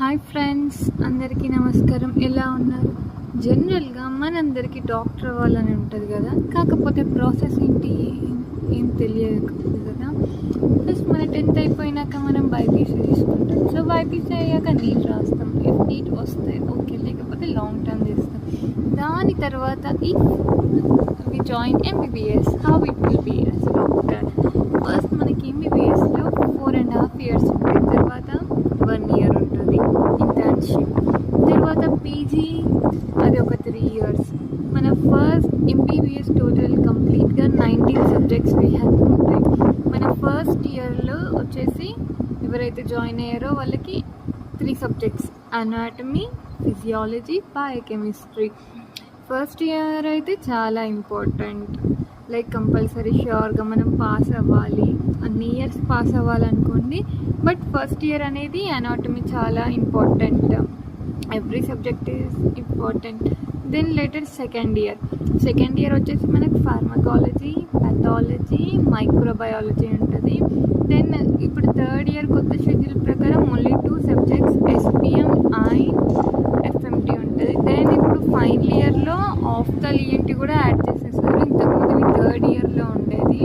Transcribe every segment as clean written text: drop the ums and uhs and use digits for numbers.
Hi friends, అందరికీ నమస్కారం. ఎలా ఉన్నారు? జనరల్గా మనందరికీ డాక్టర్ అవ్వాలని ఉంటుంది కదా, కాకపోతే ప్రాసెస్ ఏంటి ఏం తెలియదు కదా. ఫస్ట్ మన 10th అయిపోయినాక మనం బైపీసీ తీసుకుంటాం. సో బైపీసీ అయ్యాక నీట్ రాస్తాం. ఇఫ్ నీట్ వస్తే ఓకే, లేకపోతే లాంగ్ టర్మ్ చేస్తాం. దాని తర్వాత if we join MBBS, how it will be as doctor. First మనకి ఎంబీబీఎస్లో 4.5 years ఉంటుంది. తర్వాత 1 year ఉంటుంది ఇంటర్న్షిప్. తర్వాత పీజీ అది ఒక 3 years. మన ఫస్ట్ ఎంబీబీఎస్ టోటల్ కంప్లీట్గా 19 subjects వీ హ్యావ్ ఉంటాయి. మన ఫస్ట్ ఇయర్లో వచ్చేసి ఎవరైతే జాయిన్ అయ్యారో వాళ్ళకి 3 subjects: anatomy, physiology, biochemistry. First year అయితే చాలా ఇంపార్టెంట్, లైక్ కంపల్సరీ ష్యూర్గా మనం పాస్ అవ్వాలి. అన్ని ఇయర్స్ పాస్ అవ్వాలనుకోండి, బట్ ఫస్ట్ ఇయర్ అనేది అనాటమీ చాలా important. Every subject is important. Then later second year వచ్చేసి మనకు ఫార్మకాలజీ, పెథాలజీ, మైక్రోబయాలజీ ఉంటుంది. దెన్ ఇప్పుడు థర్డ్ ఇయర్ కొత్త షెడ్యూల్ ప్రకారం only 2 subjects, SPM and FMT ఉంటుంది. దెన్ ఇప్పుడు ఫైనల్ ఇయర్లో ఆఫ్థల్ ఈఎన్టీ కూడా యాడ్ చేసేసారు. ఇంతకుముందు ఇవి థర్డ్ ఇయర్లో ఉండేది,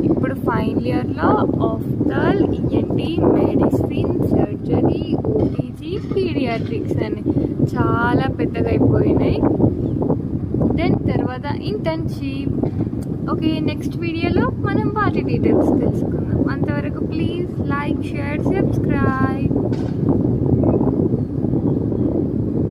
ఇప్పుడు ఫైనల్ ఇయర్లో ophthal, ENT, medicine, surgery, OBG, paediatrics అని చాలా పెద్దగా అయిపోయినాయి. దెన్ తర్వాత ఇంటర్న్షిప్. ఓకే, నెక్స్ట్ వీడియోలో మనం వాటి డీటెయిల్స్ తెలుసుకుందాం. అంతవరకు ప్లీజ్ లైక్, షేర్, సబ్స్క్రైబ్.